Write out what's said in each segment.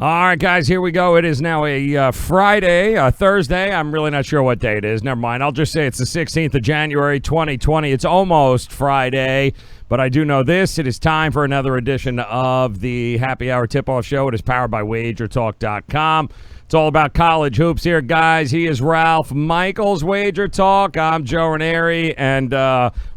All right, guys, here we go. It is now a Friday, Thursday. I'm really not sure what day it is. Never mind. I'll just say it's the 16th of January, 2020. It's almost Friday, but I do know this. It is time for another edition of the Happy Hour Tip-Off Show. It is powered by WagerTalk.com. It's all about college hoops here, guys. He is Ralph Michaels, Wager Talk. I'm Joe Raineri, and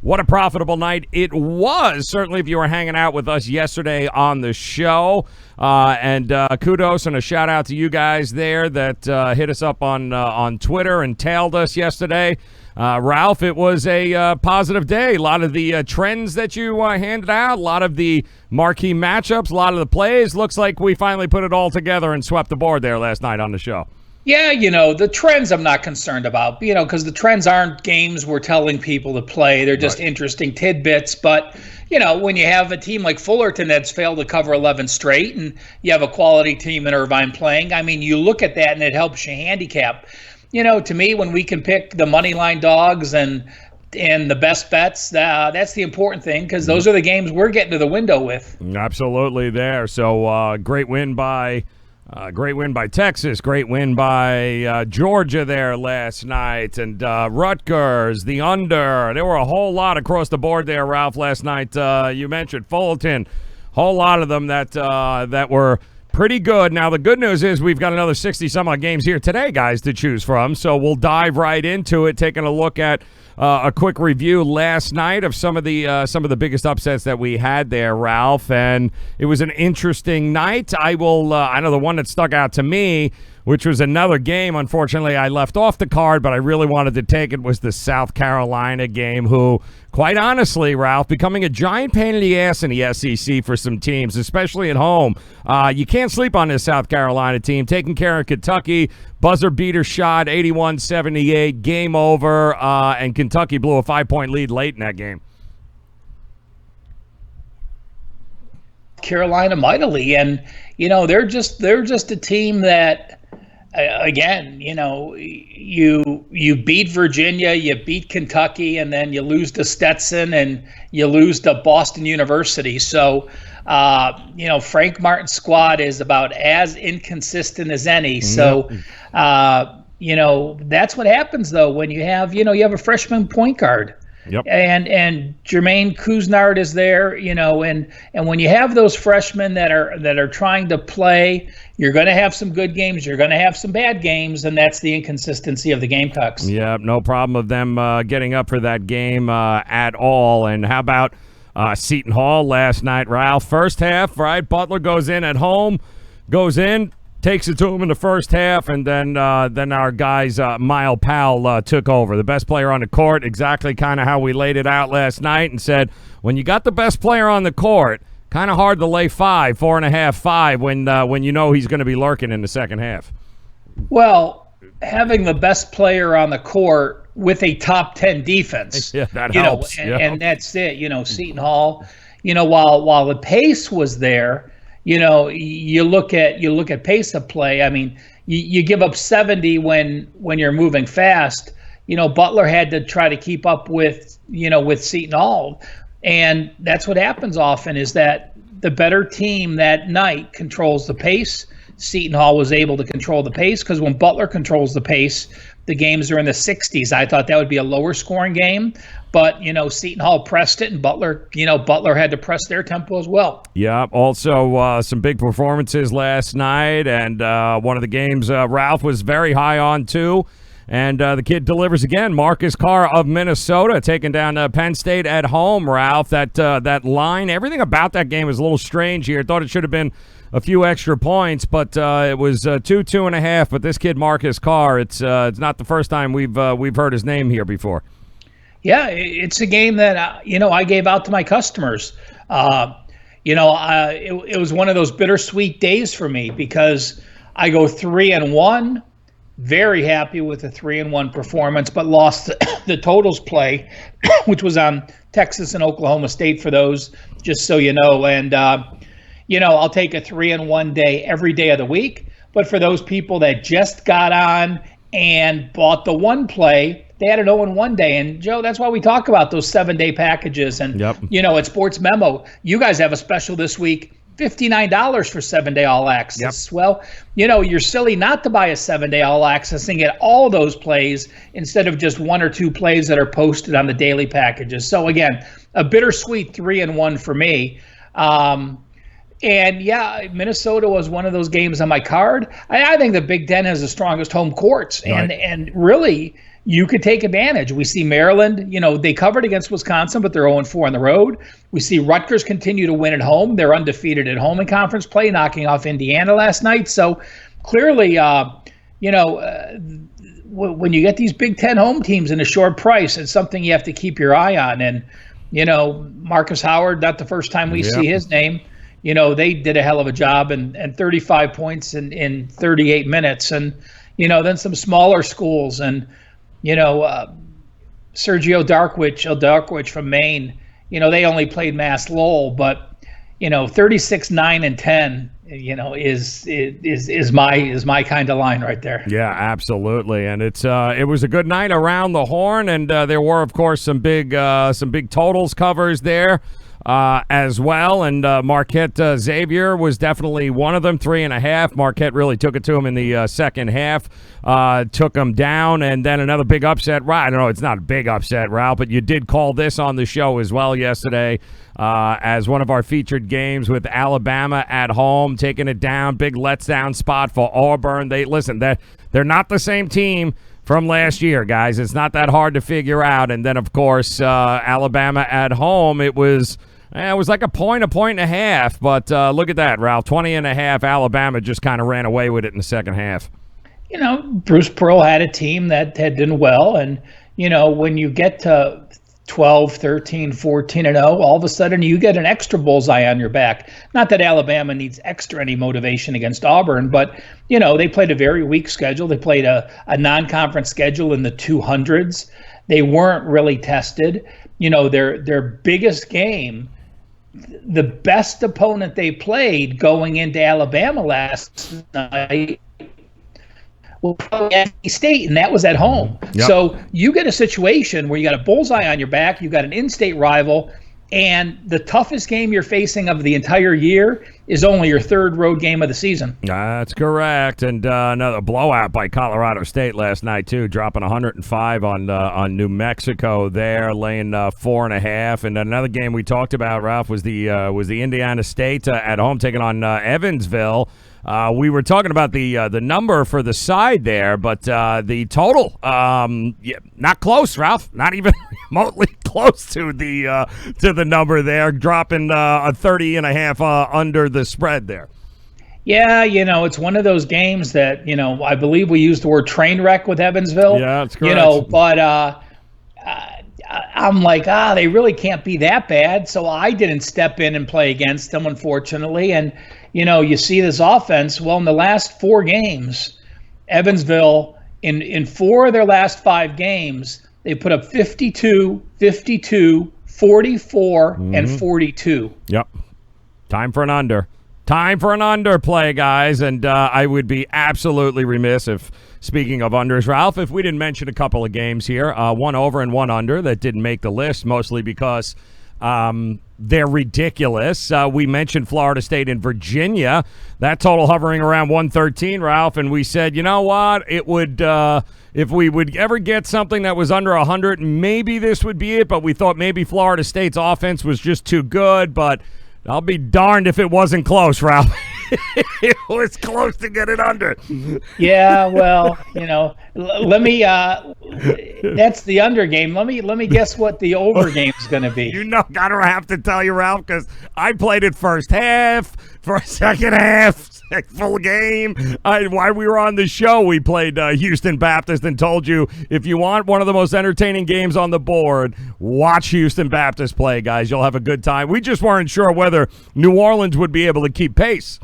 what a profitable night it was. Certainly if you were hanging out with us yesterday on the show. And kudos and a shout-out to you guys there that hit us up on Twitter and tailed us yesterday. Ralph, it was a positive day. A lot of the trends that you handed out, a lot of the marquee matchups, a lot of the plays. Looks like we finally put it all together and swept the board there last night on the show. Yeah, the trends I'm not concerned about, because the trends aren't games we're telling people to play. They're just interesting tidbits. But, when you have a team like Fullerton that's failed to cover 11 straight and you have a quality team in Irvine playing, you look at that and it helps you handicap. To me, when we can pick the money line dogs and the best bets, that's the important thing because those are the games we're getting to the window with. Absolutely there. So great win by Texas, great win by Georgia there last night, and Rutgers, the under. There were a whole lot across the board there, Ralph, last night. You mentioned Fullerton, whole lot of them that were pretty good. Now, the good news is we've got another 60-some-odd games here today, guys, to choose from. So we'll dive right into it, taking a look at a quick review last night of some of the biggest upsets that we had there, Ralph. And it was an interesting night. I know the one that stuck out to me, which was another game. Unfortunately, I left off the card, but I really wanted to take it, was the South Carolina game, who, quite honestly, Ralph, becoming a giant pain in the ass in the SEC for some teams, especially at home. You can't sleep on this South Carolina team. Taking care of Kentucky, buzzer beater shot, 81-78, game over, and Kentucky blew a 5-point lead late in that game. Carolina mightily, and they're just a team that, again, you beat Virginia, you beat Kentucky, and then you lose to Stetson and you lose to Boston University. So, Frank Martin's squad is about as inconsistent as any. So, that's what happens though when you have a freshman point guard. Yep. And Jermaine Couisnard is there, and when you have those freshmen that are trying to play, you're going to have some good games, you're going to have some bad games, and that's the inconsistency of the Gamecocks. Yeah, no problem of them getting up for that game at all. And how about Seton Hall last night, Ralph? First half, right? Butler goes in at home, takes it to him in the first half, and then our guys, Mile Powell, took over. The best player on the court, exactly kind of how we laid it out last night, and said, when you got the best player on the court, kind of hard to lay 4.5, 5 when you know he's going to be lurking in the second half. Well, having the best player on the court with a top 10 defense, that helps. And that's it. Seton Hall, while the pace was there, you look at pace of play. You give up 70 when you're moving fast. Butler had to try to keep up with Seton Hall, and that's what happens often is that the better team that night controls the pace. Seton Hall was able to control the pace because when Butler controls the pace, the games are in the 60s. I thought that would be a lower scoring game, but Seton Hall pressed it, and Butler had to press their tempo as well. Yeah. Also, some big performances last night, and one of the games Ralph was very high on too. And the kid delivers again. Marcus Carr of Minnesota taking down Penn State at home, Ralph. That line, everything about that game is a little strange here. Thought it should have been a few extra points, but it was 2.5. But this kid, Marcus Carr, it's not the first time we've heard his name here before. Yeah, it's a game that I gave out to my customers. It was one of those bittersweet days for me because I go 3-1. Very happy with the 3-1 performance, but lost the totals play, which was on Texas and Oklahoma State for those, just so you know. And, I'll take a 3-1 day every day of the week. But for those people that just got on and bought the one play, they had an 0-1 day. And, Joe, that's why we talk about those 7-day packages. And, at SportsMemo, you guys have a special this week. $59 for 7-day all access. Yep. Well, you're silly not to buy a 7-day all access and get all those plays instead of just 1 or 2 plays that are posted on the daily packages. So again, a bittersweet 3-1 for me. And yeah, Minnesota was one of those games on my card. I think the Big Ten has the strongest home courts, and really, you could take advantage. We see Maryland, they covered against Wisconsin, but they're 0-4 on the road. We see Rutgers continue to win at home. They're undefeated at home in conference play, knocking off Indiana last night. So clearly, when you get these Big Ten home teams in a short price, it's something you have to keep your eye on. And, Marcus Howard, not the first time we see his name. They did a hell of a job and 35 points in 38 minutes. And, then some smaller schools and, Sergio Darkwich from Maine, they only played Mass Lowell, but 36-9-10, is my kind of line right there. Yeah, absolutely. And it was a good night around the horn, and there were, of course, some big totals covers there. As well, and Marquette Xavier was definitely one of them, 3.5. Marquette really took it to him in the second half, took him down, and then another big upset. I don't know, it's not a big upset, Ralph, but you did call this on the show as well yesterday as one of our featured games with Alabama at home, taking it down, big letdown spot for Auburn. They're not the same team from last year, guys. It's not that hard to figure out. And then, of course, Alabama at home, it was like a point and a half. But look at that, Ralph. 20.5. Alabama just kind of ran away with it in the second half. Bruce Pearl had a team that had done well. And, when you get to 12, 13, 14-0, all of a sudden you get an extra bullseye on your back. Not that Alabama needs any motivation against Auburn, but, they played a very weak schedule. They played a non-conference schedule in the 200s. They weren't really tested. Their biggest game, the best opponent they played going into Alabama last night, well, NC State, and that was at home. Yep. So you get a situation where you got a bullseye on your back, you got an in-state rival, and the toughest game you're facing of the entire year is only your third road game of the season. That's correct. And another blowout by Colorado State last night, too, dropping 105 on New Mexico there, laying 4.5. And another game we talked about, Ralph, was the Indiana State at home taking on Evansville. We were talking about the number for the side there, but the total, not close, Ralph. Not even remotely close to the number there, dropping a 30.5 under the spread there. Yeah, it's one of those games that, I believe we used the word train wreck with Evansville. Yeah, that's correct. But I'm like, they really can't be that bad. So I didn't step in and play against them, unfortunately. And, you see this offense. Well, in the last 4 games, Evansville, in 4 of their last 5 games, they put up 52, 52, 44, and 42. Yep. Time for an under. Time for an under play, guys. And I would be absolutely remiss if, speaking of unders, Ralph, if we didn't mention a couple of games here, one over and one under that didn't make the list, mostly because they're ridiculous. We mentioned Florida State and Virginia. That total hovering around 113, Ralph, and we said, you know what? It would, if we would ever get something that was under 100, maybe this would be it, but we thought maybe Florida State's offense was just too good, but I'll be darned if it wasn't close, Ralph. It was close to get it under. Yeah, well, let me that's the under game. Let me guess what the over game is going to be. I don't have to tell you, Ralph, because I played it first half, for a second half, full game. While we were on the show, we played Houston Baptist and told you, if you want one of the most entertaining games on the board, watch Houston Baptist play, guys. You'll have a good time. We just weren't sure whether New Orleans would be able to keep pace.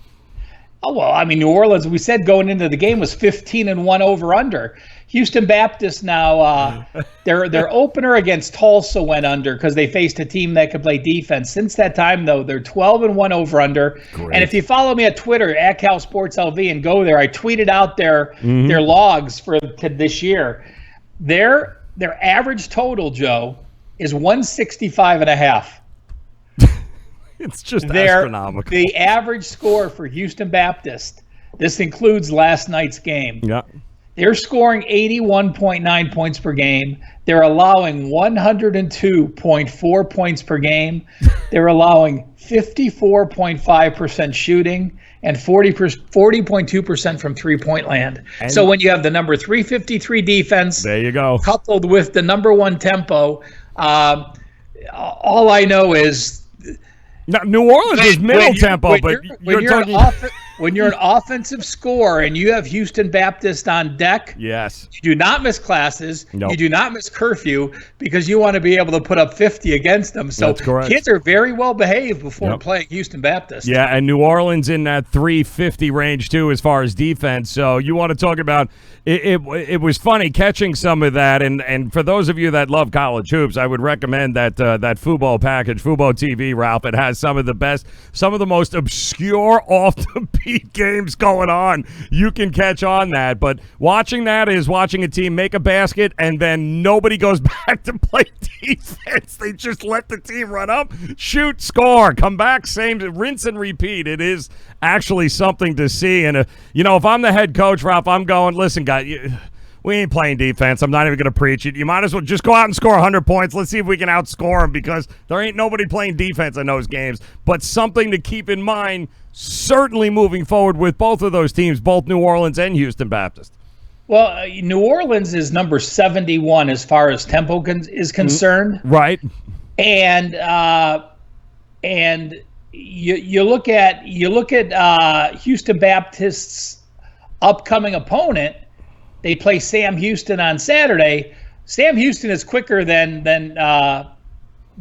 Oh, well, New Orleans, we said going into the game was 15-1 over-under. Houston Baptist now, their opener against Tulsa went under because they faced a team that could play defense. Since that time, though, they're 12-1 over-under. Great. And if you follow me at Twitter, at CalSportsLV, and go there, I tweeted out their logs for this year. Their average total, Joe, is 165.5. It's just astronomical. The average score for Houston Baptist, this includes last night's game. Yeah. They're scoring 81.9 points per game. They're allowing 102.4 points per game. They're allowing 54.5% shooting and 40.2% from three-point land. And so when you have the number 353 defense, there you go, coupled with the number one tempo, all I know is New Orleans is middle tempo, but when you're an offensive scorer and you have Houston Baptist on deck, yes, you do not miss classes. Nope. You do not miss curfew because you want to be able to put up 50 against them. So kids are very well behaved before playing Houston Baptist. Yeah, and New Orleans in that 350 range too as far as defense. So you want to talk about it was funny catching some of that, and for those of you that love college hoops, I would recommend that Fubo package, Fubo TV, Ralph. It has some of the most obscure off the beat games going on. You can catch on that, but watching that is watching a team make a basket and then nobody goes back to play defense. They just let the team run up, shoot, score, come back, same, rinse and repeat. It is actually something to see. And if I'm the head coach, Ralph, I'm going, listen, guys, we ain't playing defense. I'm not even going to preach it. You might as well just go out and score 100 points. Let's see if we can outscore them because there ain't nobody playing defense in those games. But something to keep in mind, certainly moving forward with both of those teams, both New Orleans and Houston Baptist. Well, New Orleans is number 71 as far as tempo is concerned. Right. And you look at Houston Baptist's upcoming opponent. They play Sam Houston on Saturday. Sam Houston is quicker than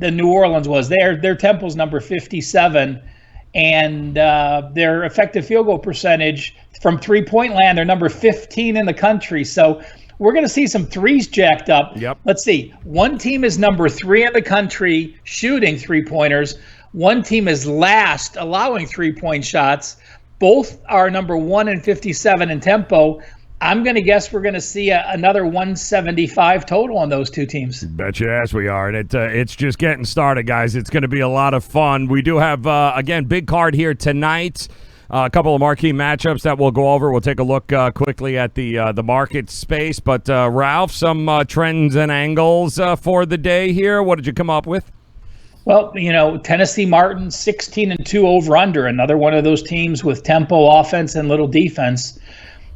New Orleans was. Their tempo's number 57, and their effective field goal percentage from three-point land, they're number 15 in the country. So we're going to see some threes jacked up. Yep. Let's see. One team is number 3 in the country shooting three-pointers. One team is last allowing three-point shots. Both are number 1 and 57 in tempo. I'm going to guess we're going to see another 175 total on those two teams. Bet your ass we are. And it's just getting started, guys. It's going to be a lot of fun. We do have, again, big card here tonight. A couple of marquee matchups that we'll go over. We'll take a look quickly at the market space. But, Ralph, some trends and angles for the day here. What did you come up with? Well, Tennessee Martin, 16-2 over-under. Another one of those teams with tempo offense and little defense.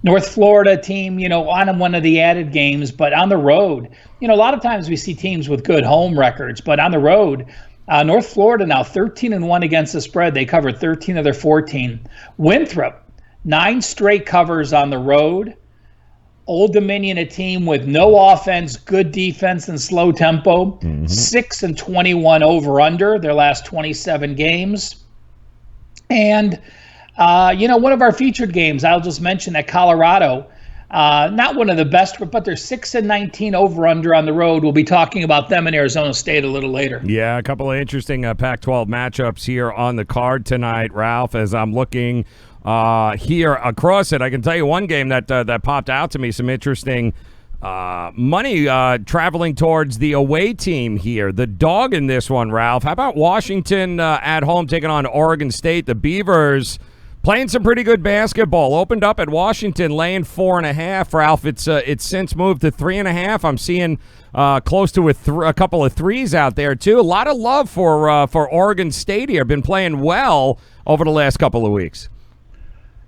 North Florida team, on one of the added games, but on the road. A lot of times we see teams with good home records, but on the road, North Florida now 13-1 against the spread. They covered 13 of their 14. Winthrop, 9 straight covers on the road. Old Dominion, a team with no offense, good defense, and slow tempo. 6-21 over-under their last 27 games. And one of our featured games, I'll just mention that Colorado, not one of the best, but they're 6-19 over-under on the road. We'll be talking about them in Arizona State a little later. Yeah, a couple of interesting Pac-12 matchups here on the card tonight, Ralph, as I'm looking here across it. I can tell you one game that popped out to me, some interesting money traveling towards the away team here. The dog in this one, Ralph. How about Washington at home taking on Oregon State? The Beavers playing some pretty good basketball. Opened up at Washington, laying 4.5. Ralph, it's since moved to 3.5. I'm seeing close to a couple of threes out there too. A lot of love for Oregon State here. Been playing well over the last couple of weeks.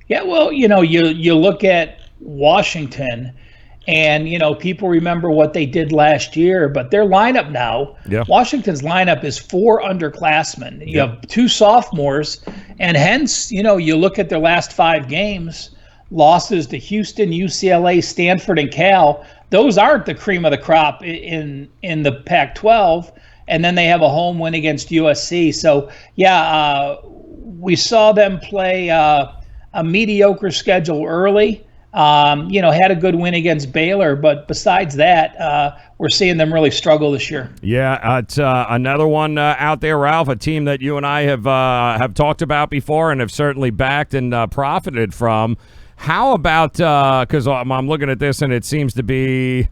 Yeah, well, you look at Washington, and people remember what they did last year, but their lineup now, Washington's lineup is 4 underclassmen. You have 2 sophomores, and hence, you look at their last 5 games, losses to Houston, UCLA, Stanford, and Cal. Those aren't the cream of the crop in the Pac-12, and then they have a home win against USC. So, we saw them play a mediocre schedule early. Had a good win against Baylor, but besides that, we're seeing them really struggle this year. Yeah, it's another one out there, Ralph, a team that you and I have talked about before and have certainly backed and profited from. How about, because I'm looking at this and it seems to be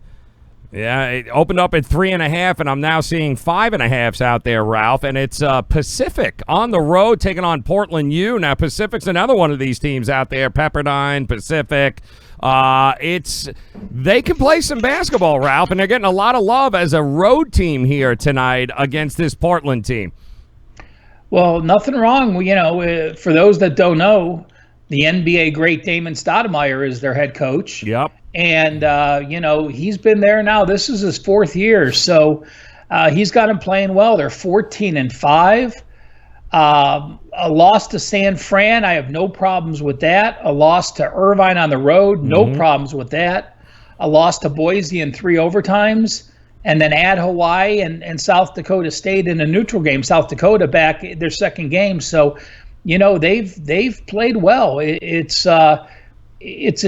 Yeah, it opened up at 3.5, and I'm now seeing 5.5s out there, Ralph. And it's Pacific on the road taking on Portland U. Now, Pacific's another one of these teams out there, Pepperdine, Pacific. They can play some basketball, Ralph, and they're getting a lot of love as a road team here tonight against this Portland team. Well, nothing wrong. For those that don't know, the NBA great Damon Stoudemire is their head coach. Yep. And, he's been there now. This is his 4th year. So he's got him playing well. They're 14-5. A loss to San Fran, I have no problems with that. A loss to Irvine on the road, no problems with that. A loss to Boise in 3 overtimes. And then add Hawaii and South Dakota State in a neutral game. South Dakota back their second game. So, they've played well. It's a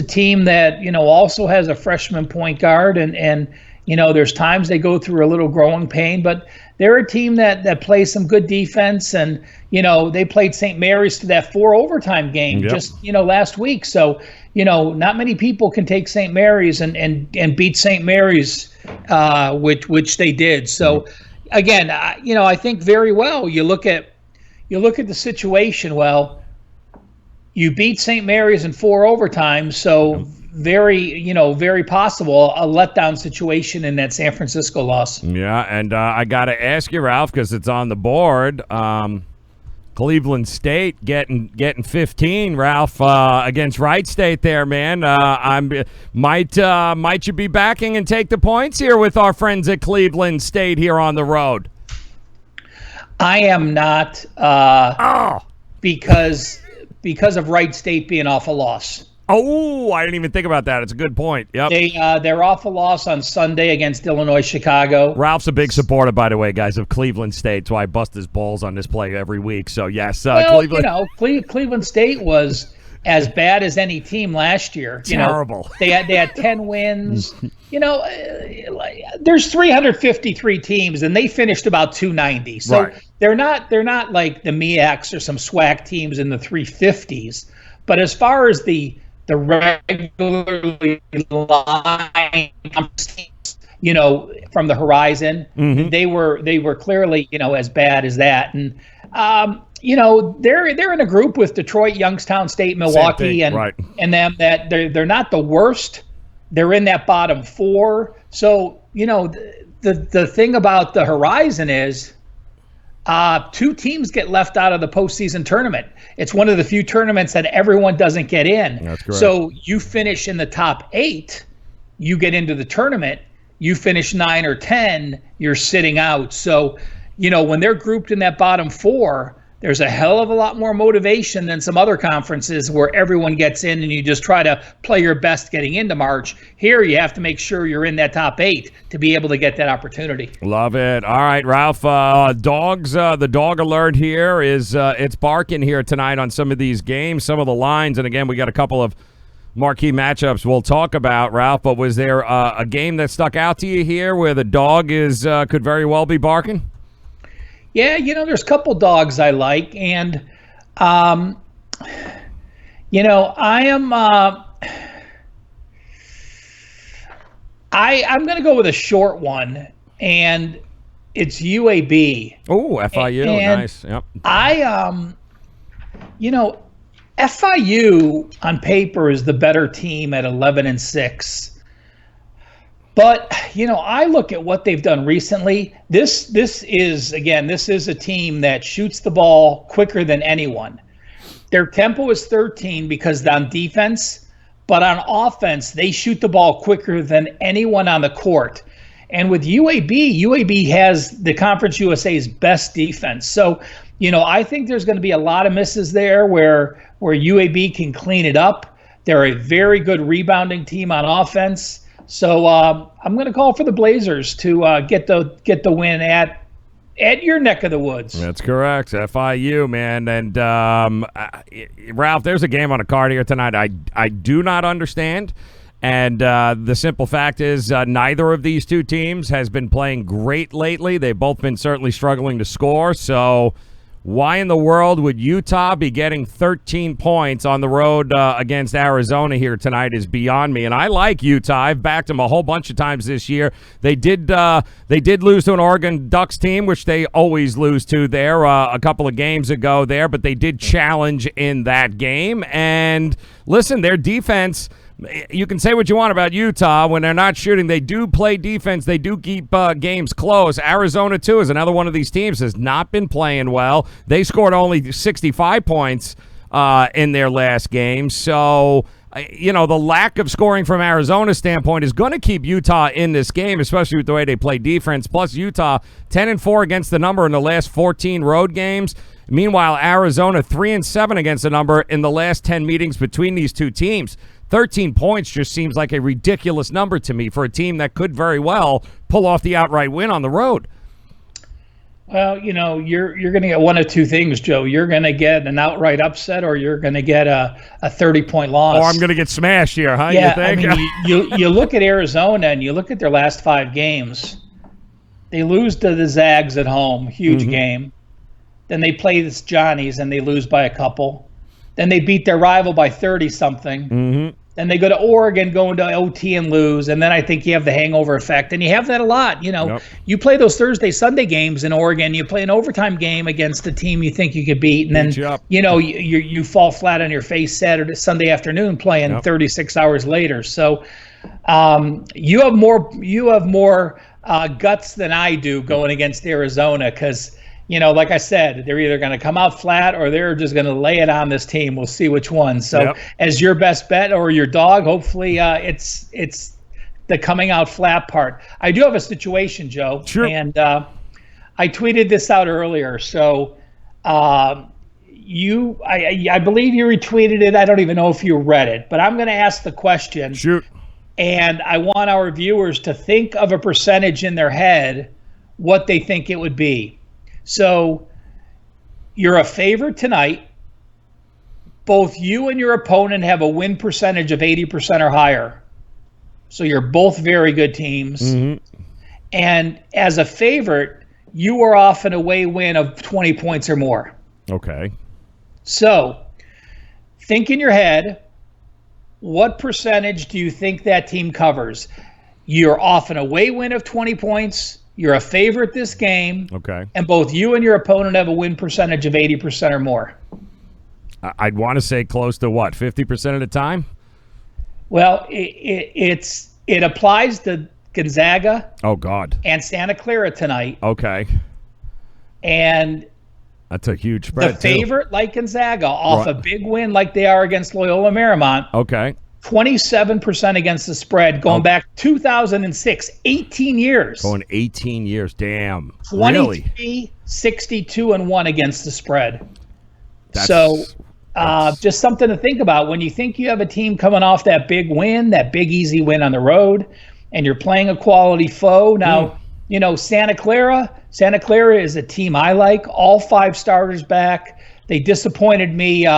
team that, also has a freshman point guard. And there's times they go through a little growing pain. But they're a team that plays some good defense. And, they played St. Mary's to that 4 overtime game just, last week. So, not many people can take St. Mary's and beat St. Mary's, which they did. So, again, I think very well. You look at the situation. Well, you beat St. Mary's in 4 overtimes, so very possible a letdown situation in that San Francisco loss. Yeah, and I got to ask you, Ralph, because it's on the board. Cleveland State getting 15, Ralph, against Wright State there, man. Might you be backing and take the points here with our friends at Cleveland State here on the road? I am not, because of Wright State being off a loss. Oh, I didn't even think about that. It's a good point. Yep. They're off a loss on Sunday against Illinois Chicago. Ralph's a big supporter, by the way, guys, of Cleveland State, so I bust his balls on this play every week. So, yes, Cleveland. Cleveland State was as bad as any team last year. Terrible. They had 10 wins. There's 353 teams, and they finished about 290. So right. they're not like the MEACs or some SWAC teams in the 350s. But as far as the regularly line teams, from the horizon, they were clearly, as bad as that. And they're in a group with Detroit, Youngstown State, Milwaukee, and them that they're not the worst. They're in that bottom 4. So, the thing about the horizon is 2 teams get left out of the postseason tournament. It's one of the few tournaments that everyone doesn't get in. That's correct. So you finish in the top 8, you get into the tournament. You finish 9 or 10, you're sitting out. So, when they're grouped in that bottom 4, there's a hell of a lot more motivation than some other conferences where everyone gets in and you just try to play your best getting into March. Here, you have to make sure you're in that top 8 to be able to get that opportunity. Love it. All right, Ralph, the dog alert here is it's barking here tonight on some of these games, some of the lines. And, again, we got a couple of marquee matchups we'll talk about, Ralph. But was there a game that stuck out to you here where the dog could very well be barking? Yeah, there's a couple dogs I like, and I am I'm going to go with a short one, and it's UAB. Oh, FIU, and nice. Yep. FIU on paper is the better team at 11-6. But, I look at what they've done recently. This is a team that shoots the ball quicker than anyone. Their tempo is 13 because on defense, but on offense, they shoot the ball quicker than anyone on the court. And with UAB has the Conference USA's best defense. So, I think there's going to be a lot of misses there where UAB can clean it up. They're a very good rebounding team on offense. So I'm going to call for the Blazers to get the win at your neck of the woods. That's correct. FIU, man. And Ralph, there's a game on a card here tonight I do not understand. And the simple fact is neither of these two teams has been playing great lately. They've both been certainly struggling to score. So Why in the world would Utah be getting 13 points on the road against Arizona here tonight is beyond me. And I like Utah. I've backed them a whole bunch of times this year. They did lose to an Oregon Ducks team, which they always lose to there a couple of games ago there, but they did challenge in that game. And listen, their defense, you can say what you want about Utah. When they're not shooting, they do play defense. They do keep games close. Arizona, too, is another one of these teams has not been playing well. They scored only 65 points in their last game. So, the lack of scoring from Arizona's standpoint is going to keep Utah in this game, especially with the way they play defense. Plus, Utah 10-4 against the number in the last 14 road games. Meanwhile, Arizona 3-7 against the number in the last 10 meetings between these two teams. 13 points just seems like a ridiculous number to me for a team that could very well pull off the outright win on the road. Well, you're going to get one of two things, Joe. You're going to get an outright upset, or you're going to get a 30-point loss. Or I'm going to get smashed here, huh? Yeah, you think? I mean, you look at Arizona and you look at their last 5 games. They lose to the Zags at home, huge game. Then they play the Johnnies and they lose by a couple. Then they beat their rival by 30-something. Then they go to Oregon, go into OT and lose. And then I think you have the hangover effect. And you have that a lot. You play those Thursday, Sunday games in Oregon. You play an overtime game against a team you think you could beat. And then, you fall flat on your face Sunday afternoon playing 36 hours later. So you have more guts than I do going against Arizona because – like I said, they're either going to come out flat or they're just going to lay it on this team. We'll see which one. So as your best bet or your dog, hopefully it's the coming out flat part. I do have a situation, Joe. Sure. And I tweeted this out earlier. So I believe you retweeted it. I don't even know if you read it. But I'm going to ask the question. Shoot. And I want our viewers to think of a percentage in their head what they think it would be. So you're a favorite tonight. Both you and your opponent have a win percentage of 80% or higher. So you're both very good teams. And as a favorite, you are off an away win of 20 points or more. Okay. So think in your head, what percentage do you think that team covers? You're off an away win of 20 points. You're a favorite this game. Okay. And both you and your opponent have a win percentage of 80% or more. I'd want to say close to what, 50% of the time? Well, it applies to Gonzaga. Oh, God. And Santa Clara tonight. Okay. And that's a huge spread, the favorite, like Gonzaga, off a big win like they are against Loyola Marymount. Okay. 27% against the spread going back 2006, 18 years. Going 18 years, damn. 23, 62, and 1 against the spread. That's just something to think about when you think you have a team coming off that big win, that big easy win on the road, and you're playing a quality foe. Now, Santa Clara is a team I like. All 5 starters back. They disappointed me.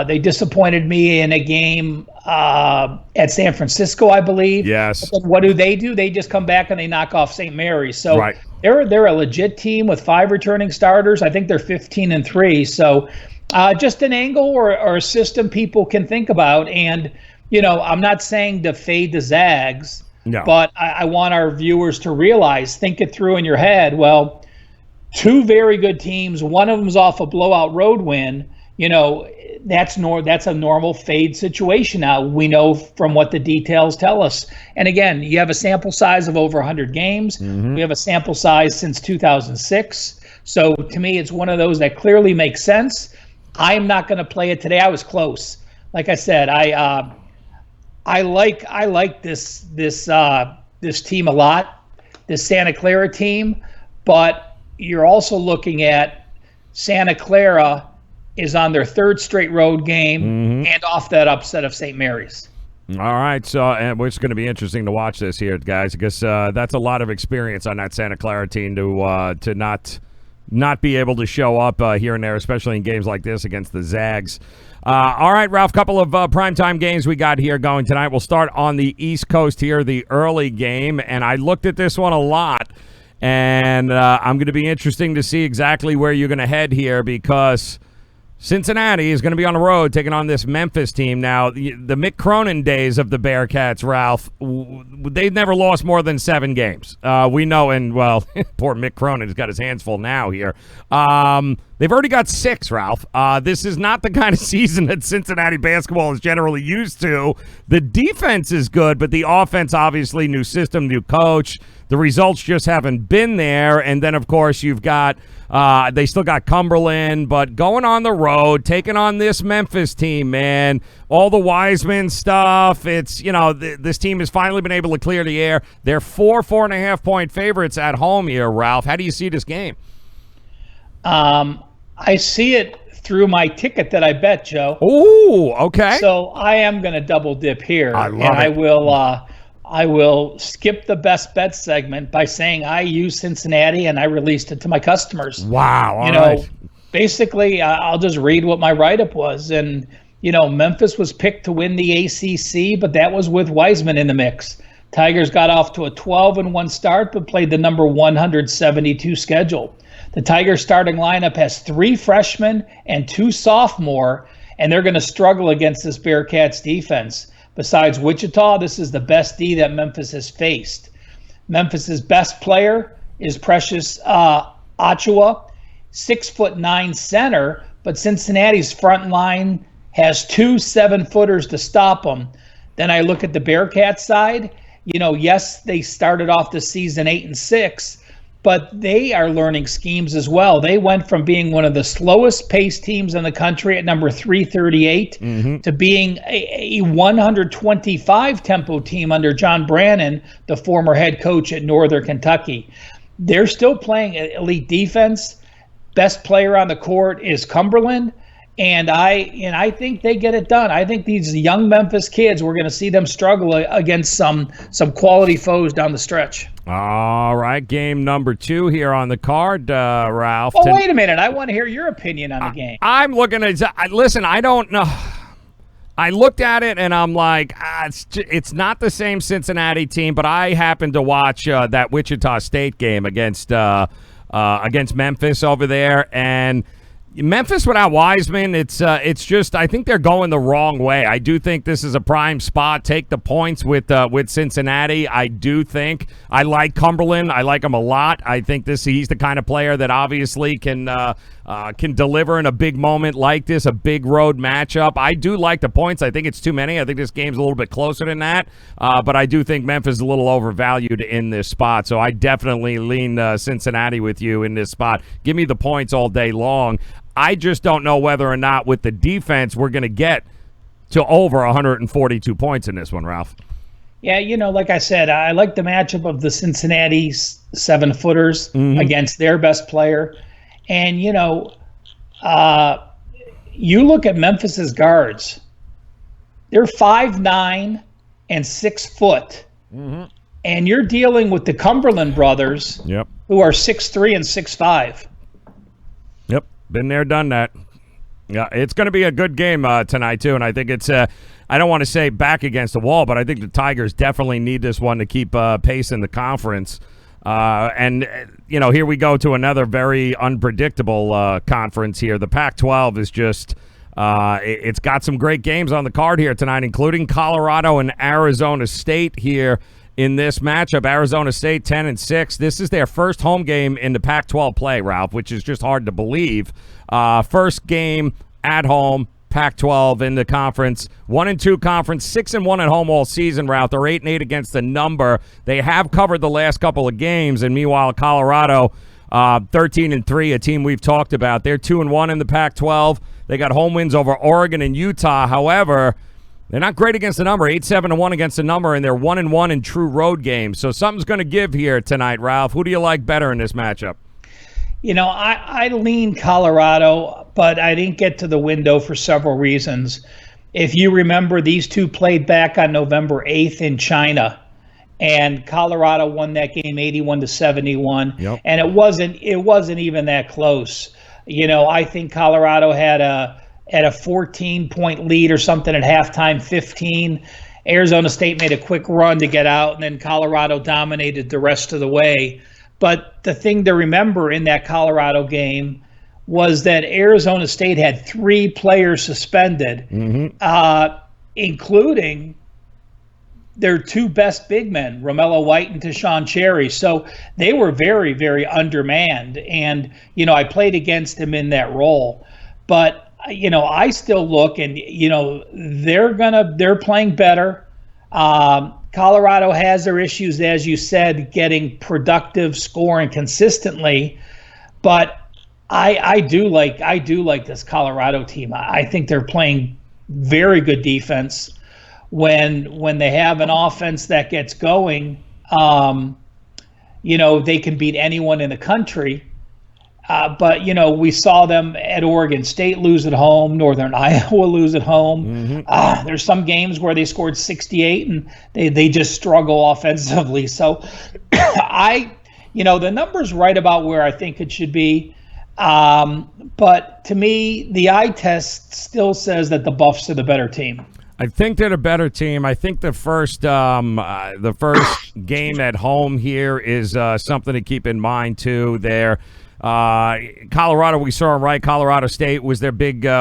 They disappointed me in a game at San Francisco, I believe. Yes. But what do? They just come back and they knock off St. Mary's. So they're a legit team with 5 returning starters. I think they're 15-3. So just an angle or a system people can think about. And, I'm not saying to fade the Zags, but I want our viewers to realize, think it through in your head. Well, 2 very good teams. One of them's off a blowout road win. That's a normal fade situation now. We know from what the details tell us. And again, you have a sample size of over 100 games. We have a sample size since 2006. So to me, it's one of those that clearly makes sense. I'm not going to play it today. I was close. Like I said, I like this team a lot, this Santa Clara team. But you're also looking at Santa Clara is on their 3rd straight road game and off that upset of St. Mary's. All right, so and it's going to be interesting to watch this here, guys, because that's a lot of experience on that Santa Clara team to not be able to show up here and there, especially in games like this against the Zags. All right, Ralph, couple of primetime games we got here going tonight. We'll start on the East Coast here, the early game, and I looked at this one a lot. And I'm going to be interesting to see exactly where you're going to head here, because Cincinnati is going to be on the road taking on this Memphis team. Now, the Mick Cronin days of the Bearcats, Ralph, they've never lost more than 7 games. We know, and, well, poor Mick Cronin has got his hands full now here. They've already got 6, Ralph. This is not the kind of season that Cincinnati basketball is generally used to. The defense is good, but the offense, obviously, new system, new coach. The results just haven't been there. And then, of course, you've got they still got Cumberland, but going on the road, taking on this Memphis team, man, all the Wiseman stuff. It's, this team has finally been able to clear the air. They're 4.5 point favorites at home here, Ralph. How do you see this game? I see it through my ticket that I bet, Joe. Ooh, okay. So I am going to double dip here. I love it. I will skip the best bet segment by saying I use Cincinnati and I released it to my customers. Wow. All right. Basically, I'll just read what my write-up was. And, Memphis was picked to win the ACC, but that was with Wiseman in the mix. Tigers got off to a 12-1 start, but played the number 172 schedule. The Tigers starting lineup has 3 freshmen and 2 sophomore, and they're going to struggle against this Bearcats defense. Besides Wichita, this is the best D that Memphis has faced. Memphis's best player is Precious Achiuwa, 6'9" center, but Cincinnati's front line has 2 7-footers to stop them. Then I look at the Bearcats side. Yes, they started off the season 8-6, but they are learning schemes as well. They went from being one of the slowest paced teams in the country at number 338 to being a 125 tempo team under John Brannon, the former head coach at Northern Kentucky. They're still playing elite defense. Best player on the court is Cumberland. And I think they get it done. I think these young Memphis kids, we're going to see them struggle against some quality foes down the stretch. All right, game number 2 here on the card, Ralph. Oh, wait a minute. I want to hear your opinion on the game. I'm looking at – listen, I don't know. I looked at it, and I'm like, it's not the same Cincinnati team, but I happened to watch that Wichita State game against Memphis over there, and – Memphis without Wiseman, it's just, I think they're going the wrong way. I do think this is a prime spot. Take the points with Cincinnati. I do think I like Cumberland. I like him a lot. I think he's the kind of player that obviously can deliver in a big moment like this, a big road matchup. I do like the points. I think it's too many. I think this game's a little bit closer than that. But I do think Memphis is a little overvalued in this spot. So I definitely lean Cincinnati with you in this spot. Give me the points all day long. I just don't know whether or not with the defense we're going to get to over 142 points in this one, Ralph. Yeah, like I said, I like the matchup of the Cincinnati 7-footers against their best player. And, you look at Memphis's guards. They're 5'9" and 6 foot. And you're dealing with the Cumberland brothers who are 6'3" and 6'5". Yep. Been there, done that. Yeah, it's going to be a good game tonight, too, and I think it's I don't want to say back against the wall, but I think the Tigers definitely need this one to keep pace in the conference. And here we go to another very unpredictable conference here. The Pac-12 is just it's got some great games on the card here tonight, including Colorado and Arizona State here in this matchup. Arizona State 10-6. This is their first home game in the Pac-12 play, Ralph, which is just hard to believe. First game at home, Pac-12 in the conference. 1-2 conference, 6-1 at home all season, Ralph. They're 8-8 against the number. They have covered the last couple of games, and meanwhile, Colorado 13-3, a team we've talked about. They're 2-1 in the Pac-12. They got home wins over Oregon and Utah. However, they're not great against the number, 8-7-1 against the number, and they're 1-1 in true road games. So something's going to give here tonight, Ralph. Who do you like better in this matchup? I lean Colorado, but I didn't get to the window for several reasons. If you remember, these two played back on November 8th in China, and Colorado won that game 81-71, and it wasn't even that close. I think Colorado had a 14-point lead or something at halftime, 15. Arizona State made a quick run to get out, and then Colorado dominated the rest of the way. But the thing to remember in that Colorado game was that Arizona State had 3 players suspended, including their 2 best big men, Romello White and Tashawn Cherry. So they were very, very undermanned. And, I played against him in that role. But, I still look and, they're playing better. Colorado has their issues, as you said, getting productive scoring consistently. But I do like this Colorado team. I think they're playing very good defense. When they have an offense that gets going, they can beat anyone in the country. But we saw them at Oregon State lose at home, Northern Iowa lose at home. There's some games where they scored 68 and they just struggle offensively. So the number's right about where I think it should be. But to me, the eye test still says that the Buffs are the better team. I think they're the better team. I think the first game at home here is something to keep in mind too. There, Colorado, we saw them right. Colorado State was their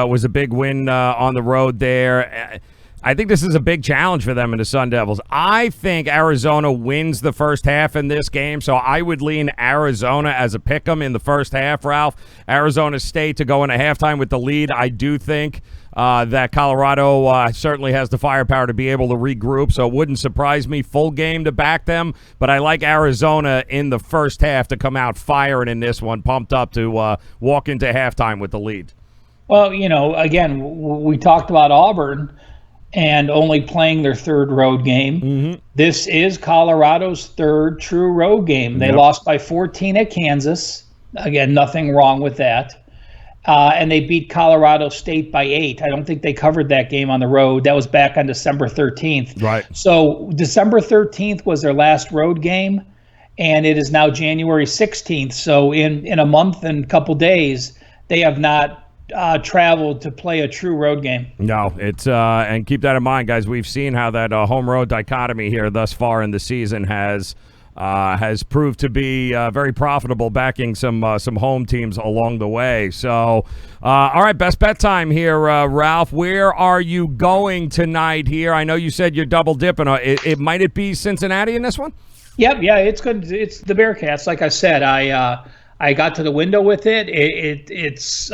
was a big win on the road there. I think this is a big challenge for them in the Sun Devils. I think Arizona wins the first half in this game, so I would lean Arizona as a pick-em in the first half, Ralph. Arizona State to go into halftime with the lead. I do think that Colorado certainly has the firepower to be able to regroup, so it wouldn't surprise me. Full game to back them, but I like Arizona in the first half to come out firing in this one, pumped up to walk into halftime with the lead. Well, again, we talked about Auburn and only playing their 3rd road game. This is Colorado's 3rd true road game. They lost by 14 at Kansas. Again, nothing wrong with that. And they beat Colorado State by 8. I don't think they covered that game on the road. That was back on December 13th. Right. So December 13th was their last road game, and it is now January 16th. So in a month and a couple days, they have not traveled to play a true road game. No, it's and keep that in mind, guys. We've seen how that home road dichotomy here thus far in the season has proved to be very profitable, backing some home teams along the way. So, all right, best bet time here, Ralph. Where are you going tonight here? I know you said you're double dipping. Might it be Cincinnati in this one? Yep, yeah, it's good. It's the Bearcats. Like I said, I got to the window with it. It's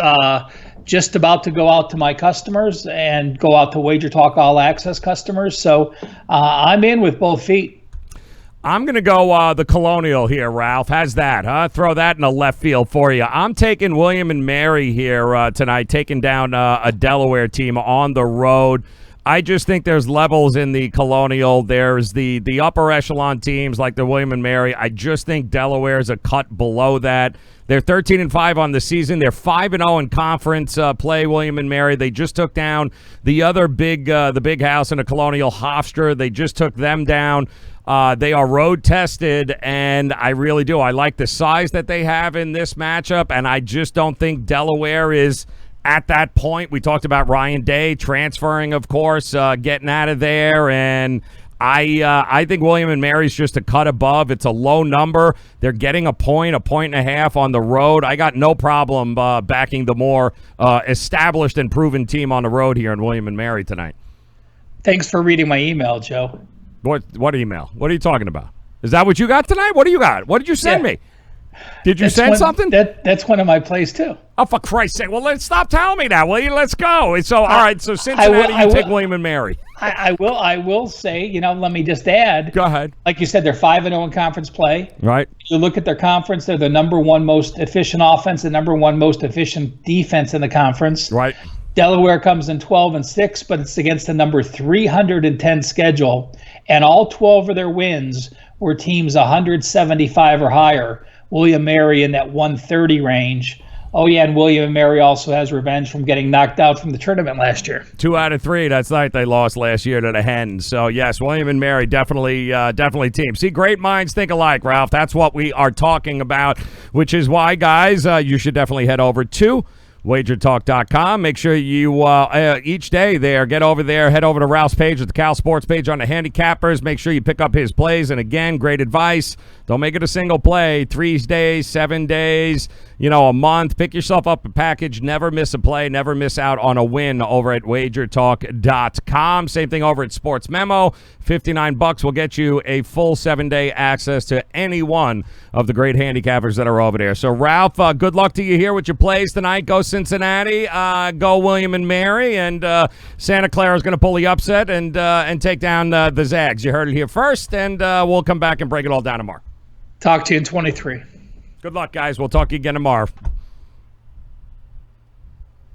just about to go out to my customers and go out to WagerTalk All Access customers. So I'm in with both feet. I'm going to go the Colonial here, Ralph. How's that, huh? Throw that in the left field for you. I'm taking William and Mary here tonight, taking down a Delaware team on the road. I just think there's levels in the Colonial. There's the upper echelon teams like the William and Mary. I just think Delaware is a cut below that. They're 13-5 on the season. They're 5-0 in conference play, William and Mary. They just took down the other big house in the Colonial, Hofstra. They just took them down. They are road tested, and I really do. I like the size that they have in this matchup, and I just don't think Delaware is at that point. We talked about Ryan Day transferring, of course, getting out of there, and I think William and Mary's just a cut above. It's a low number. They're getting a point and a half on the road. I got no problem backing the more established and proven team on the road here in William and Mary tonight. Thanks for reading my email, Joe. What email? What are you talking about? Is that what you got tonight? What do you got? What did you send me? Did you send something? That's one of my plays too. Oh, for Christ's sake! Well, let's stop telling me that, will you? Let's go. So, all right. So Cincinnati, you take William and Mary. I will say, let me just add. Go ahead. Like you said, they're 5-0 in conference play. Right. You look at their conference; they're the number one most efficient offense, the number one most efficient defense in the conference. Right. Delaware comes in 12-6, but it's against the number 310 schedule, and all 12 of their wins were teams 175 or higher. William Mary in that 130 range. Oh, yeah, and William & Mary also has revenge from getting knocked out from the tournament last year. 2 out of 3. That's right. They lost last year to the Hens. So, yes, William & Mary definitely team. See, great minds think alike, Ralph. That's what we are talking about, which is why, guys, you should definitely head over to WagerTalk.com. Make sure you each day there, get over there, head over to Ralph's page at the Cal Sports page on the handicappers. Make sure you pick up his plays. And again, great advice. Don't make it a single play. 3 days, 7 days, a month. Pick yourself up a package. Never miss a play. Never miss out on a win over at WagerTalk.com. Same thing over at SportsMemo. $59 will get you a full 7-day access to any one of the great handicappers that are over there. So, Ralph, good luck to you here with your plays tonight. Go Cincinnati. Go William and Mary. And Santa Clara is going to pull the upset and take down the Zags. You heard it here first, and we'll come back and break it all down tomorrow. Talk to you in 23. Good luck, guys. We'll talk to you again tomorrow.